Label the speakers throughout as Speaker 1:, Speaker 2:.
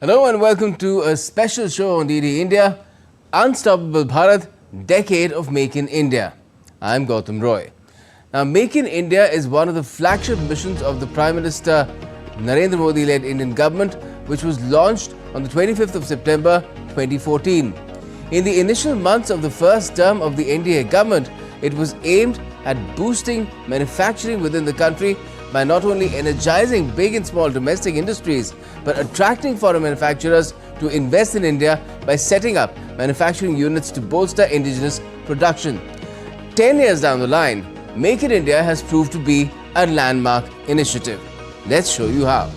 Speaker 1: Hello and welcome to a special show on DD India, Unstoppable Bharat, Decade of Make in India. I'm Gautam Roy. Now, Make in India is one of the flagship missions of the Prime Minister Narendra Modi-led Indian government, which was launched on the 25th of September 2014. In the initial months of the first term of the NDA government, it was aimed at boosting manufacturing within the country by not only energizing big and small domestic industries, but attracting foreign manufacturers to invest in India by setting up manufacturing units to bolster indigenous production. 10 years down the line, Make in India has proved to be a landmark initiative. Let's show you how.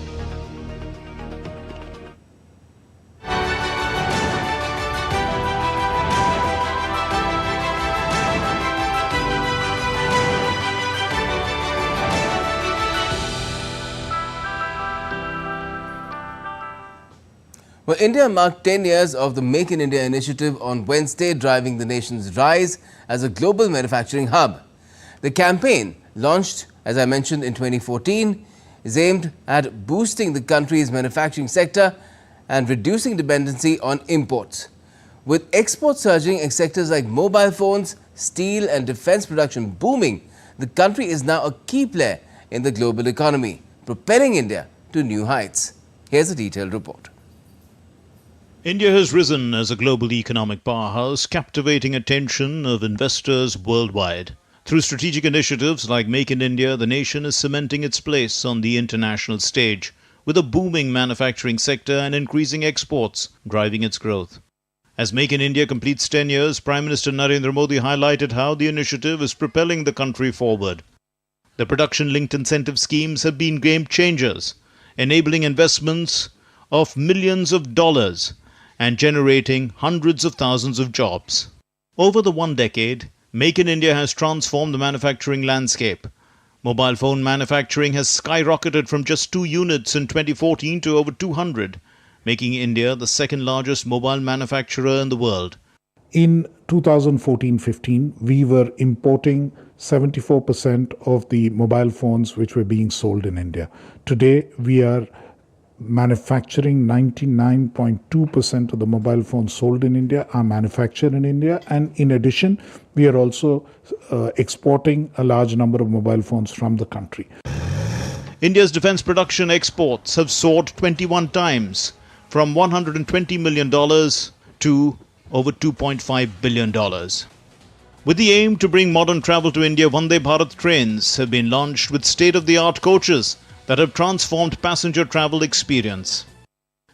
Speaker 1: Well, India marked 10 years of the Make in India initiative on Wednesday, driving the nation's rise as a global manufacturing hub. The campaign, launched, as I mentioned, in 2014, is aimed at boosting the country's manufacturing sector and reducing dependency on imports. With exports surging in sectors like mobile phones, steel and defense production booming, the country is now a key player in the global economy, propelling India to new heights. Here's a detailed report.
Speaker 2: India has risen as a global economic powerhouse, captivating attention of investors worldwide. Through strategic initiatives like Make in India, the nation is cementing its place on the international stage, with a booming manufacturing sector and increasing exports driving its growth. As Make in India completes 10 years, Prime Minister Narendra Modi highlighted how the initiative is propelling the country forward. The production-linked incentive schemes have been game changers, enabling investments of millions of dollars and generating hundreds of thousands of jobs. Over the one decade, Make in India has transformed the manufacturing landscape. Mobile phone manufacturing has skyrocketed from just 2 units in 2014 to over 200, making India the second largest mobile manufacturer in the world.
Speaker 3: In 2014-15, we were importing 74% of the mobile phones which were being sold in India. Today, we are manufacturing 99.2% of the mobile phones sold in India are manufactured in India, and in addition, we are also exporting a large number of mobile phones from the country.
Speaker 2: India's defense production exports have soared 21 times, from $120 million to over $2.5 billion. With the aim to bring modern travel to India, Vande Bharat trains have been launched with state-of-the-art coaches that have transformed passenger travel experience.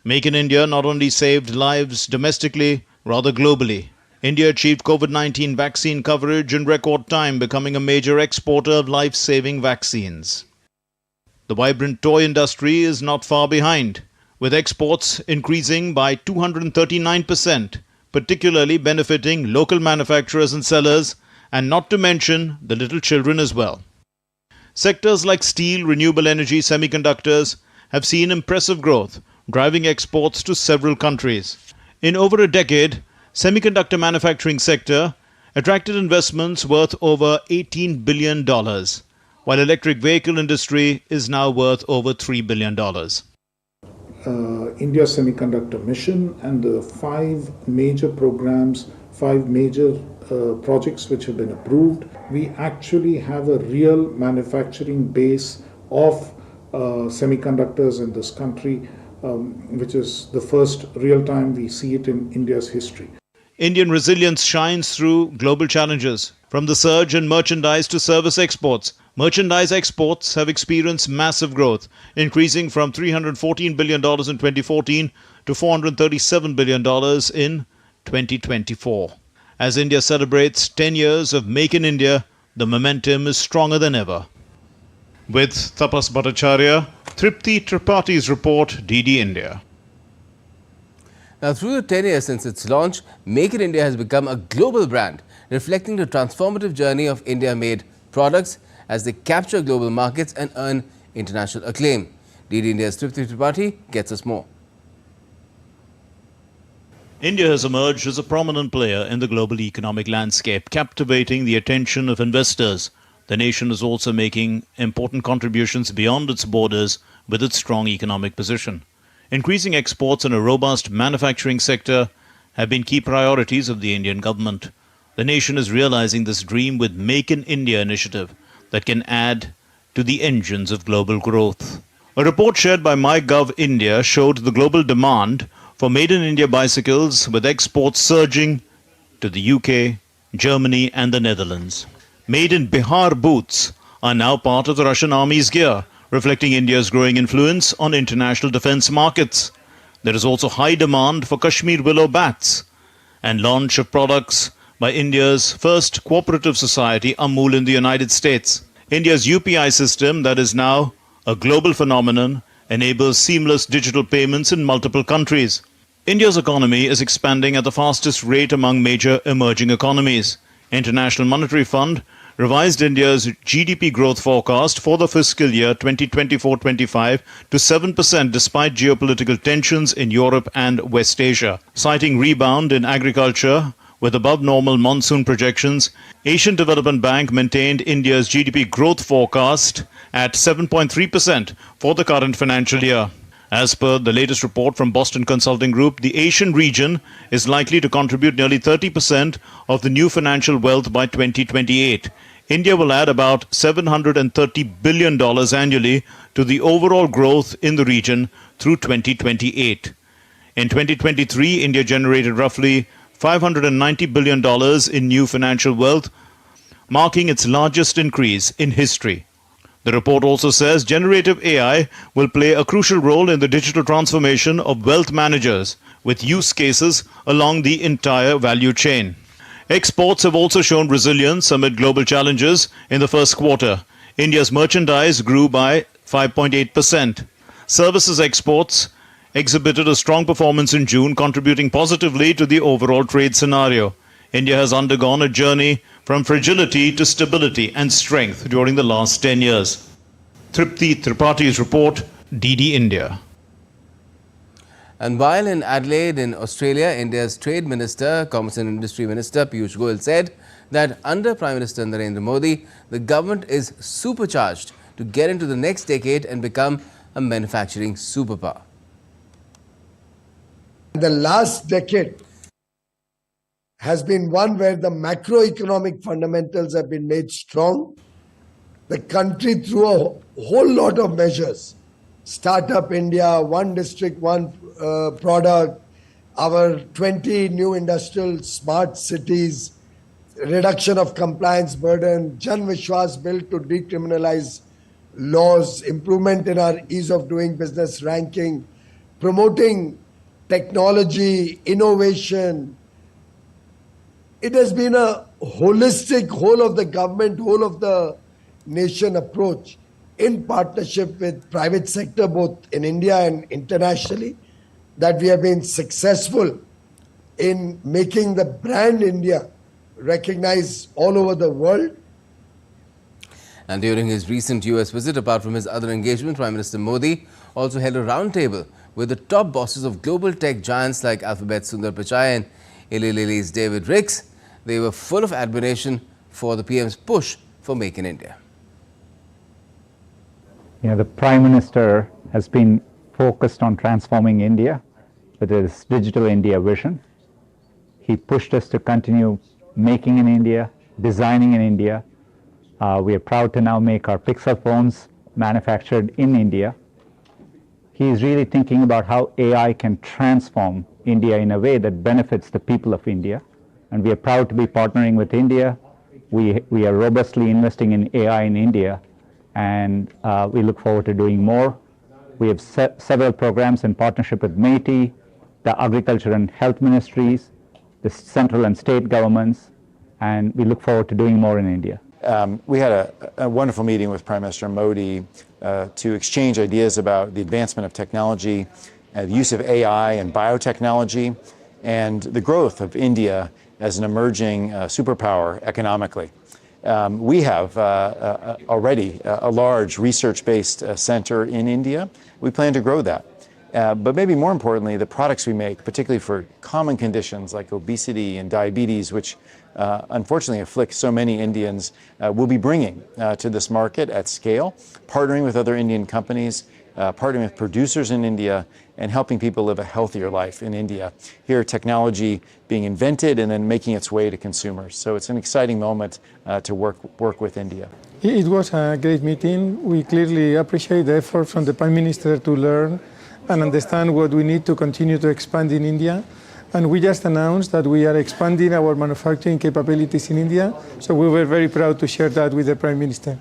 Speaker 2: Make in India not only saved lives domestically, rather globally. India achieved COVID-19 vaccine coverage in record time, becoming a major exporter of life-saving vaccines. The vibrant toy industry is not far behind, with exports increasing by 239%, particularly benefiting local manufacturers and sellers, and not to mention the little children as well. Sectors like steel, renewable energy, semiconductors have seen impressive growth, driving exports to several countries. In over a decade, semiconductor manufacturing sector attracted investments worth over $18 billion, while electric vehicle industry is now worth over $3 billion.
Speaker 3: India's semiconductor mission and the 5 major programs, 5 major projects which have been approved, we actually have a real manufacturing base of semiconductors in this country, which is the first real time we see it in India's history.
Speaker 2: Indian resilience shines through global challenges. From the surge in merchandise to service exports, merchandise exports have experienced massive growth, increasing from $314 billion in 2014 to $437 billion in 2024. As India celebrates 10 years of Make in India, the momentum is stronger than ever. With Tapas Bhattacharya, Tripti Tripaঠি's report, DD India.
Speaker 1: Now, through the 10 years since its launch, Make in India has become a global brand, reflecting the transformative journey of India-made products as they capture global markets and earn international acclaim. DD India's Tripti Tripathi gets us more.
Speaker 2: India has emerged as a prominent player in the global economic landscape, captivating the attention of investors. The nation is also making important contributions beyond its borders with its strong economic position. Increasing exports and a robust manufacturing sector have been key priorities of the Indian government. The nation is realizing this dream with Make in India initiative that can add to the engines of global growth. A report shared by MyGov India showed the global demand for Made in India bicycles, with exports surging to the UK, Germany and the Netherlands. Made in Bihar boots are now part of the Russian Army's gear, reflecting India's growing influence on international defense markets. There is also high demand for Kashmir willow bats and launch of products by India's first cooperative society, Amul, in the United States. India's UPI system, that is now a global phenomenon, enables seamless digital payments in multiple countries. India's economy is expanding at the fastest rate among major emerging economies. International Monetary Fund revised India's GDP growth forecast for the fiscal year 2024-25 to 7% despite geopolitical tensions in Europe and West Asia. Citing rebound in agriculture with above normal monsoon projections, Asian Development Bank maintained India's GDP growth forecast at 7.3% for the current financial year. As per the latest report from Boston Consulting Group, the Asian region is likely to contribute nearly 30% of the new financial wealth by 2028. India will add about $730 billion annually to the overall growth in the region through 2028. In 2023, India generated roughly $590 billion in new financial wealth, marking its largest increase in history. The report also says generative AI will play a crucial role in the digital transformation of wealth managers, with use cases along the entire value chain. Exports have also shown resilience amid global challenges in the first quarter. India's merchandise grew by 5.8%. Services exports exhibited a strong performance in June, contributing positively to the overall trade scenario. India has undergone a journey from fragility to stability and strength during the last 10 years. Tripti Tripathi's report, DD India.
Speaker 1: And while in Adelaide in Australia, India's Trade Minister, Commerce and Industry Minister Piyush Goyal said that under Prime Minister Narendra Modi, the government is supercharged to get into the next decade and become a manufacturing superpower.
Speaker 4: The last decade has been one where the macroeconomic fundamentals have been made strong. The country, through a whole lot of measures, Startup India, One District, One Product, our 20 new industrial smart cities, reduction of compliance burden, Jan Vishwas bill to decriminalize laws, improvement in our ease of doing business ranking, promoting technology, innovation. It has been a holistic, whole of the government, whole of the nation approach in partnership with private sector, both in India and internationally, that we have been successful in making the brand India recognized all over the world.
Speaker 1: And during his recent US visit, apart from his other engagement, Prime Minister Modi also held a roundtable with the top bosses of global tech giants like Alphabet's Sundar Pichai and Eli Lilly's David Ricks. They were full of admiration for the PM's push for Make in India.
Speaker 5: The Prime Minister has been focused on transforming India with his Digital India vision. He pushed us to continue making in India, designing in India. We are proud to now make our Pixel phones manufactured in India. He is really thinking about how AI can transform India in a way that benefits the people of India. And we are proud to be partnering with India. We are robustly investing in AI in India, and we look forward to doing more. We have several programs in partnership with MeitY, the Agriculture and Health Ministries, the central and state governments, and we look forward to doing more in India.
Speaker 6: We had a wonderful meeting with Prime Minister Modi to exchange ideas about the advancement of technology, the use of AI and biotechnology, and the growth of India as an emerging superpower economically. We have already a large research-based center in India. We plan to grow that. But maybe more importantly, the products we make, particularly for common conditions like obesity and diabetes, which unfortunately afflict so many Indians, we'll be bringing to this market at scale, partnering with other Indian companies partnering with producers in India, and helping people live a healthier life in India. Here, technology being invented and then making its way to consumers. So it's an exciting moment to work with India.
Speaker 7: It was a great meeting. We clearly appreciate the effort from the Prime Minister to learn and understand what we need to continue to expand in India. And we just announced that we are expanding our manufacturing capabilities in India. So we were very proud to share that with the Prime Minister.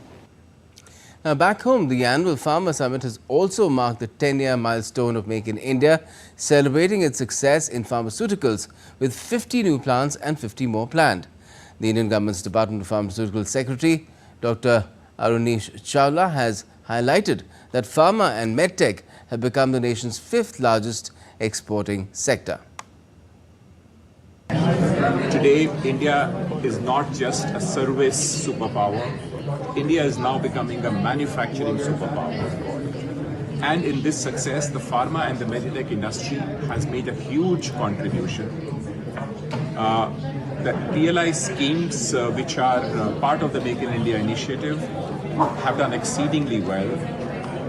Speaker 1: Now, back home, the annual Farmer Summit has also marked the 10-year milestone of Make in India, celebrating its success in pharmaceuticals with 50 new plants and 50 more planned. The Indian government's Department of Pharmaceuticals Secretary, Dr. Arunish Chawla, has highlighted that pharma and medtech have become the nation's 5th largest exporting sector.
Speaker 8: Today, India is not just a service superpower. India is now becoming a manufacturing superpower. And in this success, the pharma and the medtech industry has made a huge contribution. The PLI schemes, which are part of the Make in India initiative, have done exceedingly well.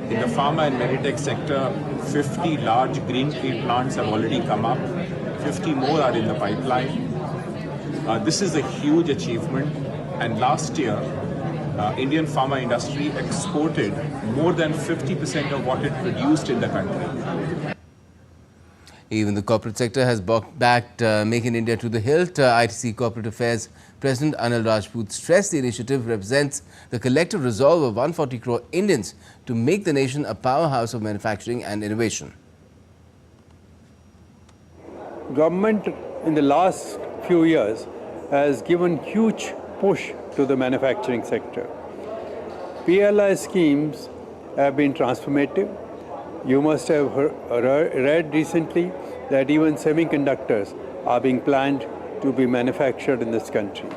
Speaker 8: In the pharma and medtech sector, 50 large greenfield plants have already come up. 50 more are in the pipeline. This is a huge achievement, and last year, Indian pharma industry exported more than 50% of what it produced in the country.
Speaker 1: Even the corporate sector has backed Make in India to the hilt. ITC Corporate Affairs President Anil Rajput stressed the initiative represents the collective resolve of 140 crore Indians to make the nation a powerhouse of manufacturing and innovation.
Speaker 9: Government in the last few years has given huge push to the manufacturing sector. PLI schemes have been transformative. You must have read recently that even semiconductors are being planned to be manufactured in this country.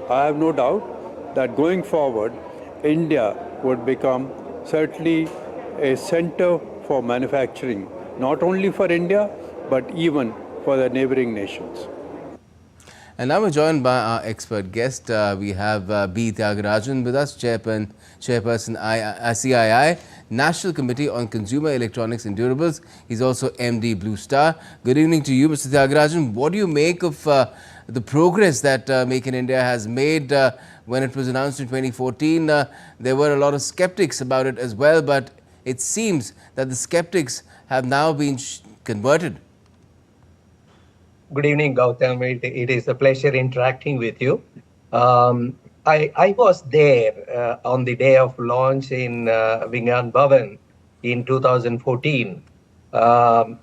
Speaker 9: I have no doubt that going forward, India would become certainly a center for manufacturing, not only for India, but even for the neighboring nations.
Speaker 1: And now we're joined by our expert guest. We have B. Tyagarajan with us, Chairperson CII, National Committee on Consumer Electronics and Durables. He's also MD Blue Star. Good evening to you, Mr. Tyagarajan. What do you make of the progress that Make in India has made? When it was announced in 2014, there were a lot of skeptics about it as well, but it seems that the skeptics have now been converted.
Speaker 10: Good evening, Gautam. It is a pleasure interacting with you. I was there on the day of launch in Vigyan Bhavan in 2014.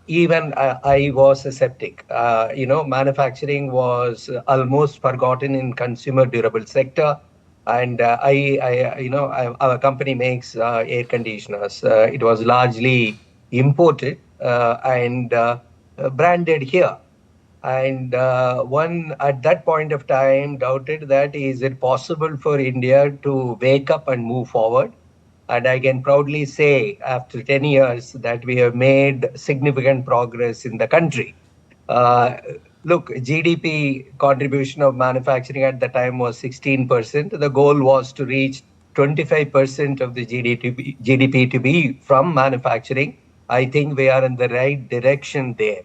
Speaker 10: Even I was a skeptic. Manufacturing was almost forgotten in consumer durable sector. And our company makes air conditioners. It was largely imported and branded here. And one at that point of time doubted that is it possible for India to wake up and move forward? And I can proudly say after 10 years that we have made significant progress in the country. Look, GDP contribution of manufacturing at the time was 16%. The goal was to reach 25% of the GDP to be from manufacturing. I think we are in the right direction there.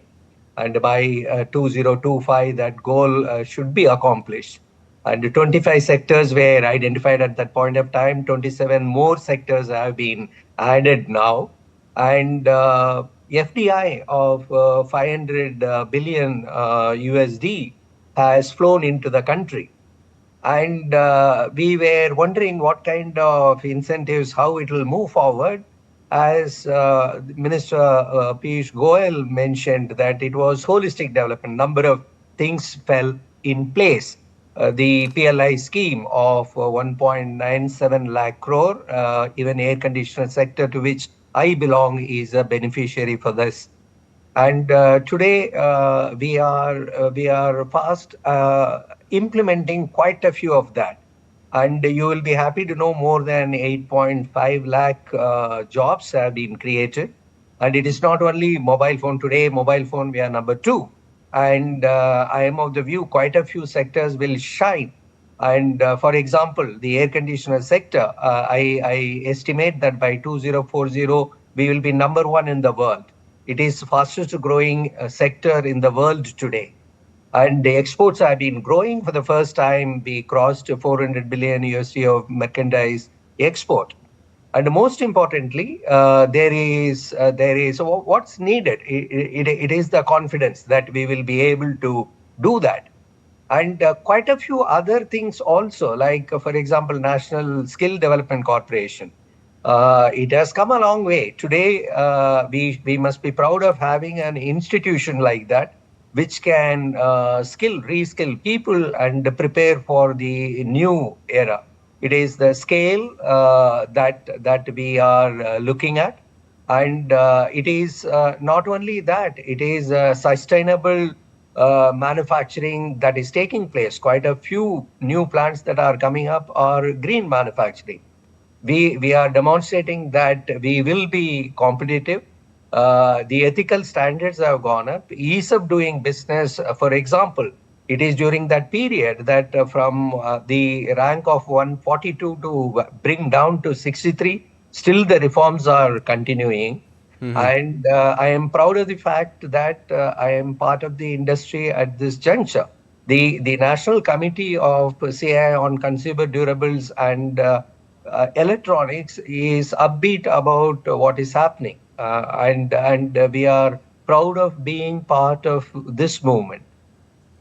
Speaker 10: And by 2025, that goal should be accomplished. And 25 sectors were identified at that point of time. 27 more sectors have been added now. And FDI of 500 billion USD has flown into the country. And we were wondering what kind of incentives, how it will move forward. As Minister Piyush Goyal mentioned that it was holistic development, number of things fell in place. The PLI scheme of 1.97 lakh crore, even air conditioner sector to which I belong is a beneficiary for this. And today we are fast implementing quite a few of that. And you will be happy to know more than 8.5 lakh jobs have been created. And it is not only mobile phone. Today, mobile phone, we are number 2. And I am of the view quite a few sectors will shine. And for example, the air conditioner sector, I estimate that by 2040, we will be number one in the world. It is the fastest growing sector in the world today. And the exports have been growing. For the first time, we crossed 400 billion USD of merchandise export. And most importantly, there is what's needed. It is the confidence that we will be able to do that. And quite a few other things also, like, for example, National Skill Development Corporation. It has come a long way. Today, we must be proud of having an institution like that, which can reskill people and prepare for the new era. It is the scale that we are looking at. And it is not only that, it is sustainable manufacturing that is taking place. Quite a few new plants that are coming up are green manufacturing. We are demonstrating that we will be competitive. The ethical standards have gone up. Ease of doing business, for example, it is during that period that from the rank of 142 to bring down to 63, still the reforms are continuing. And I am proud of the fact that I am part of the industry at this juncture. The National Committee of CI on Consumer Durables and Electronics is upbeat about what is happening. And we are proud of being part of this movement.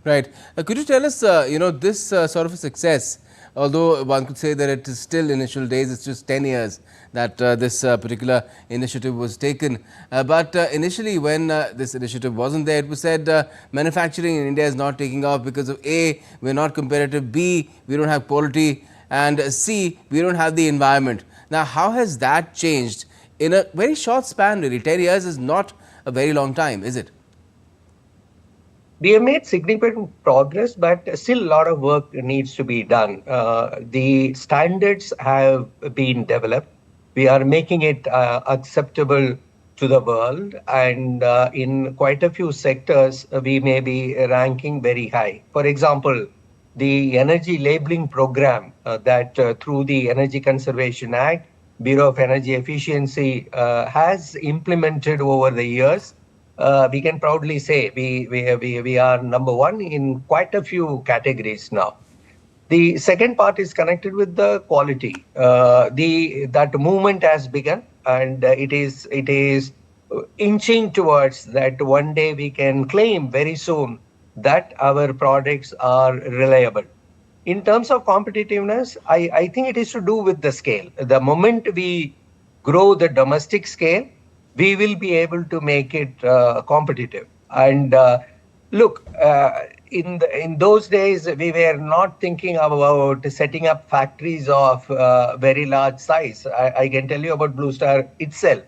Speaker 1: Right. Could you tell us, this sort of a success, although one could say that it is still initial days, it's just 10 years that this particular initiative was taken. But initially when this initiative wasn't there, it was said manufacturing in India is not taking off because of A, we're not competitive, B, we don't have quality, and C, we don't have the environment. Now, how has that changed in a very short span really? 10 years is not a very long time, is it?
Speaker 10: We have made significant progress, but still a lot of work needs to be done. The standards have been developed. We are making it acceptable to the world, and in quite a few sectors, we may be ranking very high. For example, the energy labeling program that through the Energy Conservation Act, Bureau of Energy Efficiency has implemented over the years. We can proudly say we are number one in quite a few categories now. The second part is connected with the quality. That movement has begun, and it is inching towards that. One day we can claim very soon that our products are reliable. In terms of competitiveness, I think it is to do with the scale. The moment we grow the domestic scale, we will be able to make it competitive. And look, in those days, we were not thinking about setting up factories of very large size. I can tell you about Blue Star itself.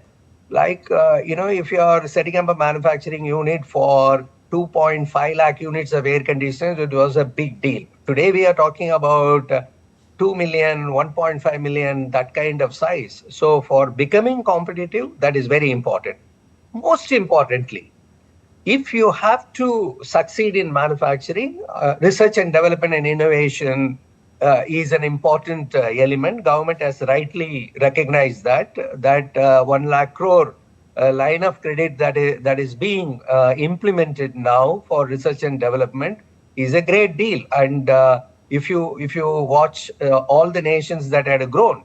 Speaker 10: Like, if you are setting up a manufacturing unit for 2.5 lakh units of air conditioners, it was a big deal. Today, we are talking about 2 million, 1.5 million, that kind of size. So for becoming competitive, that is very important. Most importantly, if you have to succeed in manufacturing, research and development and innovation is an important element. Government has rightly recognized that 1 lakh crore line of credit that is being implemented now for research and development is a great deal. And if you watch all the nations that had grown,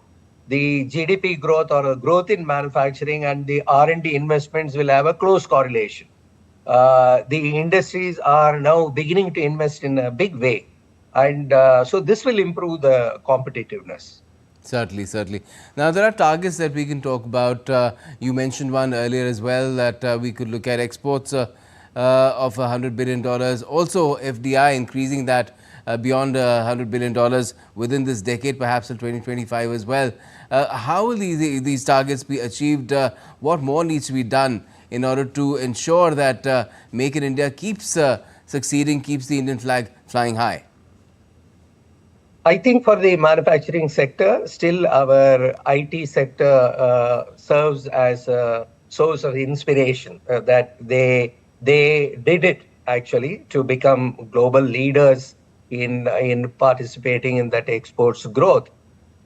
Speaker 10: the GDP growth or growth in manufacturing and the R&D investments will have a close correlation. The industries are now beginning to invest in a big way. And so this will improve the competitiveness.
Speaker 1: Certainly, certainly. Now, there are targets that we can talk about. You mentioned one earlier as well, that we could look at exports of $100 billion. Also, FDI increasing that beyond $100 billion within this decade, perhaps in 2025 as well. How will these targets be achieved? What more needs to be done in order to ensure that Make in India keeps succeeding, keeps the Indian flag flying high?
Speaker 10: I think for the manufacturing sector, still our IT sector serves as a source of inspiration, that they did it actually to become global leaders in participating in that exports growth.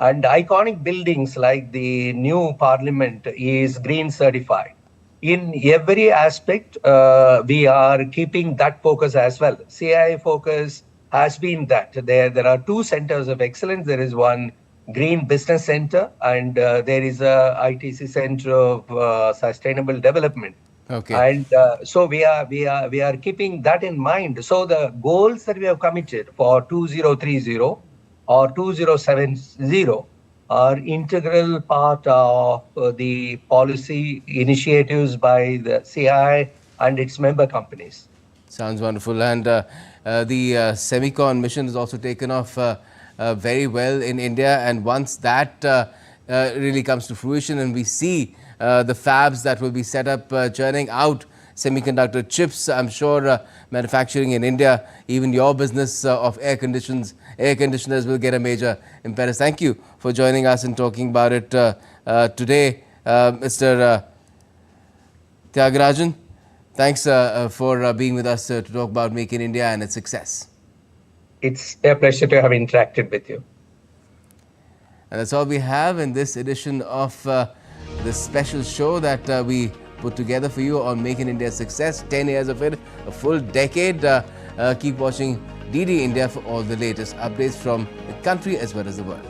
Speaker 10: And iconic buildings like the new parliament is green certified. In every aspect, we are keeping that focus as well. CII focus has been that. There are two centers of excellence. There is one Green Business Center, and there is a ITC Center of Sustainable Development.
Speaker 1: Okay.
Speaker 10: And so we are keeping that in mind. So the goals that we have committed for 2030 or 2070 are integral part of the policy initiatives by the CII and its member companies.
Speaker 1: Sounds wonderful. And the Semicon mission has also taken off very well in India. And once that really comes to fruition and we see the fabs that will be set up churning out semiconductor chips, I'm sure manufacturing in India, even your business of air conditioners will get a major impetus. Thank you for joining us and talking about it today, Mr. Tyagarajan. Thanks for being with us to talk about Make in India and its success.
Speaker 10: It's a pleasure to have interacted with you.
Speaker 1: And that's all we have in this edition of this special show that we put together for you on Make in India success. 10 years of it, a full decade. Keep watching DD India for all the latest updates from the country as well as the world.